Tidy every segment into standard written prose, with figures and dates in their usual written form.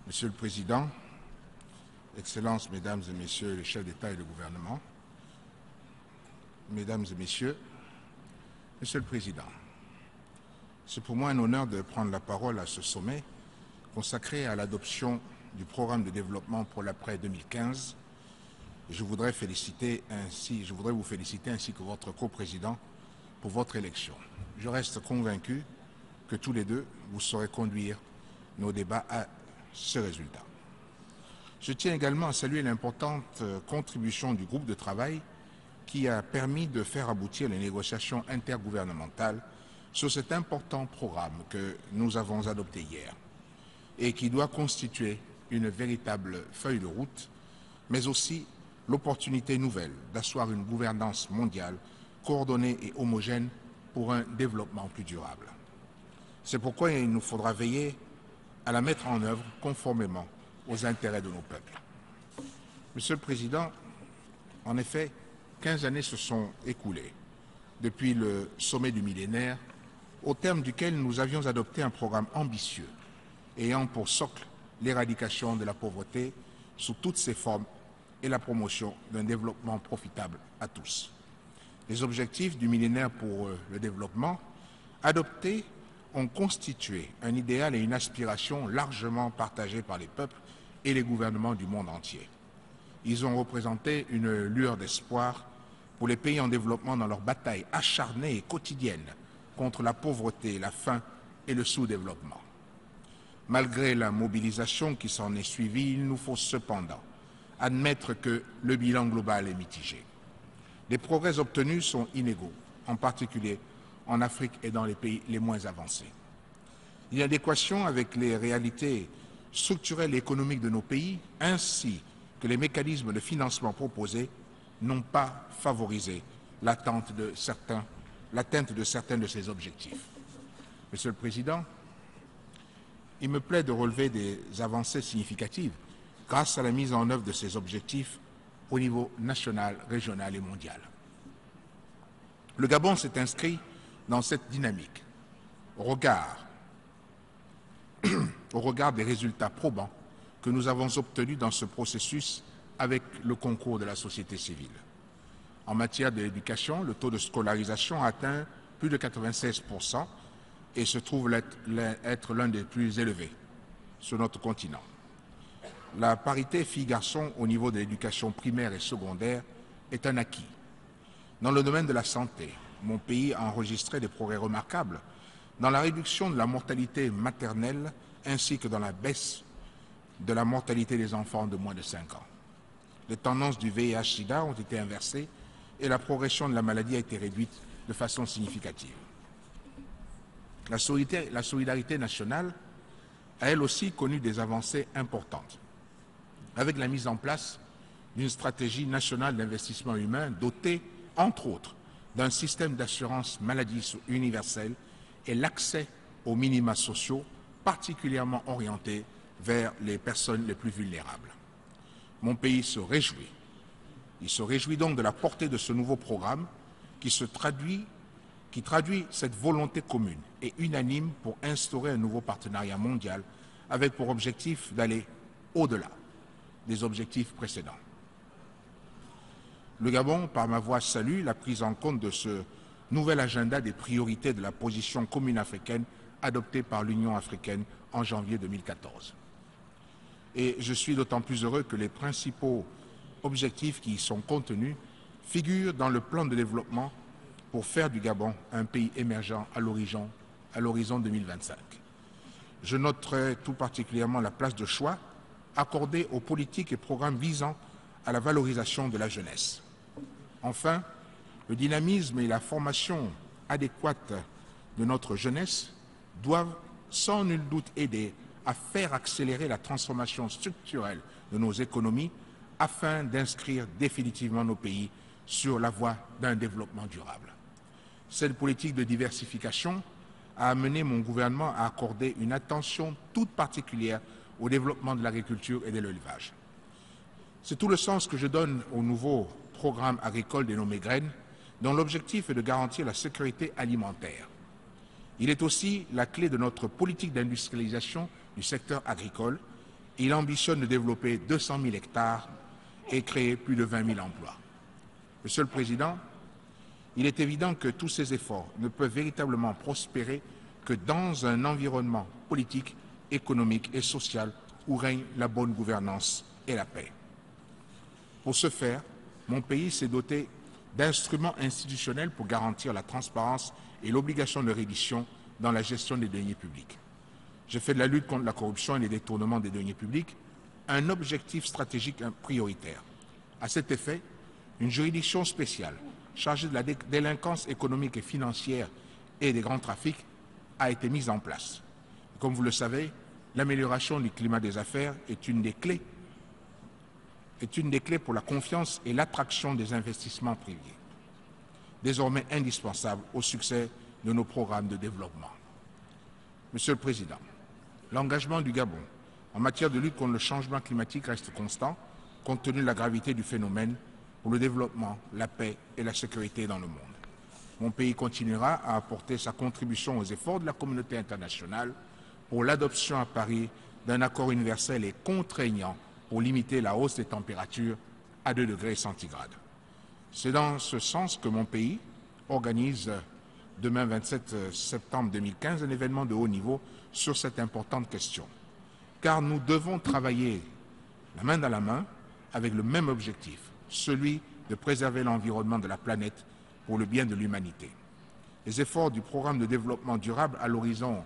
Monsieur le Président, Excellences, Mesdames et Messieurs les chefs d'État et de gouvernement, Mesdames et Messieurs, Monsieur le Président, c'est pour moi un honneur de prendre la parole à ce sommet consacré à l'adoption du programme de développement pour l'après 2015. Je voudrais vous féliciter ainsi que votre coprésident pour votre élection. Je reste convaincu que tous les deux, vous saurez conduire nos débats à ce résultat. Je tiens également à saluer l'importante contribution du groupe de travail qui a permis de faire aboutir les négociations intergouvernementales sur cet important programme que nous avons adopté hier et qui doit constituer une véritable feuille de route, mais aussi l'opportunité nouvelle d'asseoir une gouvernance mondiale coordonnée et homogène pour un développement plus durable. C'est pourquoi il nous faudra veiller à la mettre en œuvre conformément aux intérêts de nos peuples. Monsieur le Président, en effet, 15 années se sont écoulées depuis le sommet du millénaire, au terme duquel nous avions adopté un programme ambitieux ayant pour socle l'éradication de la pauvreté sous toutes ses formes et la promotion d'un développement profitable à tous. Les objectifs du millénaire pour le développement adoptés ont constitué un idéal et une aspiration largement partagés par les peuples et les gouvernements du monde entier. Ils ont représenté une lueur d'espoir pour les pays en développement dans leur bataille acharnée et quotidienne contre la pauvreté, la faim et le sous-développement. Malgré la mobilisation qui s'en est suivie, il nous faut cependant admettre que le bilan global est mitigé. Les progrès obtenus sont inégaux, en particulier en Afrique et dans les pays les moins avancés. L'inadéquation avec les réalités structurelles et économiques de nos pays, ainsi que les mécanismes de financement proposés, n'ont pas favorisé l'atteinte de certains de ces objectifs. Monsieur le Président, il me plaît de relever des avancées significatives grâce à la mise en œuvre de ces objectifs au niveau national, régional et mondial. Le Gabon s'est inscrit dans cette dynamique au regard des résultats probants que nous avons obtenus dans ce processus avec le concours de la société civile. En matière de l'éducation, le taux de scolarisation a atteint plus de 96% et se trouve être l'un des plus élevés sur notre continent. La parité filles-garçons au niveau de l'éducation primaire et secondaire est un acquis. Dans le domaine de la santé, mon pays a enregistré des progrès remarquables dans la réduction de la mortalité maternelle ainsi que dans la baisse de la mortalité des enfants de moins de 5 ans. Les tendances du VIH-Sida ont été inversées et la progression de la maladie a été réduite de façon significative. La solidarité nationale a elle aussi connu des avancées importantes, avec la mise en place d'une stratégie nationale d'investissement humain dotée, entre autres, d'un système d'assurance maladie universel et l'accès aux minima sociaux particulièrement orientés vers les personnes les plus vulnérables. Mon pays se réjouit. Il se réjouit donc de la portée de ce nouveau programme qui traduit cette volonté commune et unanime pour instaurer un nouveau partenariat mondial avec pour objectif d'aller au-delà des objectifs précédents. Le Gabon, par ma voix, salue la prise en compte de ce nouvel agenda des priorités de la position commune africaine adoptée par l'Union africaine en janvier 2014. Et je suis d'autant plus heureux que les principaux objectifs qui y sont contenus figurent dans le plan de développement pour faire du Gabon un pays émergent à l'horizon 2025. Je noterai tout particulièrement la place de choix accordée aux politiques et programmes visant à la valorisation de la jeunesse. Enfin, le dynamisme et la formation adéquate de notre jeunesse doivent sans nul doute aider à faire accélérer la transformation structurelle de nos économies afin d'inscrire définitivement nos pays sur la voie d'un développement durable. Cette politique de diversification a amené mon gouvernement à accorder une attention toute particulière au développement de l'agriculture et de l'élevage. C'est tout le sens que je donne au nouveau programme agricole dénommé Graines, dont l'objectif est de garantir la sécurité alimentaire. Il est aussi la clé de notre politique d'industrialisation du secteur agricole Il ambitionne de développer 200 000 hectares et créer plus de 20 000 emplois. Monsieur le Président, il est évident que tous ces efforts ne peuvent véritablement prospérer que dans un environnement politique, économique et social où règne la bonne gouvernance et la paix. Pour ce faire, mon pays s'est doté d'instruments institutionnels pour garantir la transparence et l'obligation de reddition dans la gestion des deniers publics. J'ai fait de la lutte contre la corruption et les détournements des deniers publics un objectif stratégique prioritaire. À cet effet, une juridiction spéciale chargée de la délinquance économique et financière et des grands trafics a été mise en place. Comme vous le savez, l'amélioration du climat des affaires est une des clés pour la confiance et l'attraction des investissements privés, désormais indispensables au succès de nos programmes de développement. Monsieur le Président, l'engagement du Gabon en matière de lutte contre le changement climatique reste constant, compte tenu de la gravité du phénomène pour le développement, la paix et la sécurité dans le monde. Mon pays continuera à apporter sa contribution aux efforts de la communauté internationale pour l'adoption à Paris d'un accord universel et contraignant pour limiter la hausse des températures à 2 degrés centigrades. C'est dans ce sens que mon pays organise demain 27 septembre 2015 un événement de haut niveau sur cette importante question. Car nous devons travailler la main dans la main avec le même objectif, celui de préserver l'environnement de la planète pour le bien de l'humanité. Les efforts du programme de développement durable à l'horizon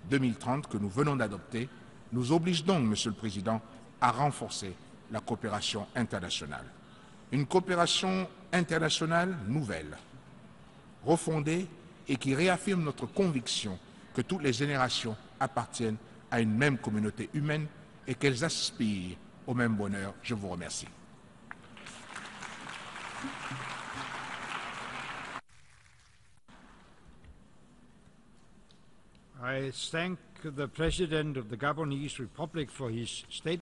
2030 que nous venons d'adopter nous obligent donc, Monsieur le Président, à renforcer la coopération internationale. Une coopération internationale nouvelle, refondée et qui réaffirme notre conviction que toutes les générations appartiennent à une même communauté humaine et qu'elles aspirent au même bonheur. Je vous remercie. I thank the President of the Gabonese Republic for his statement.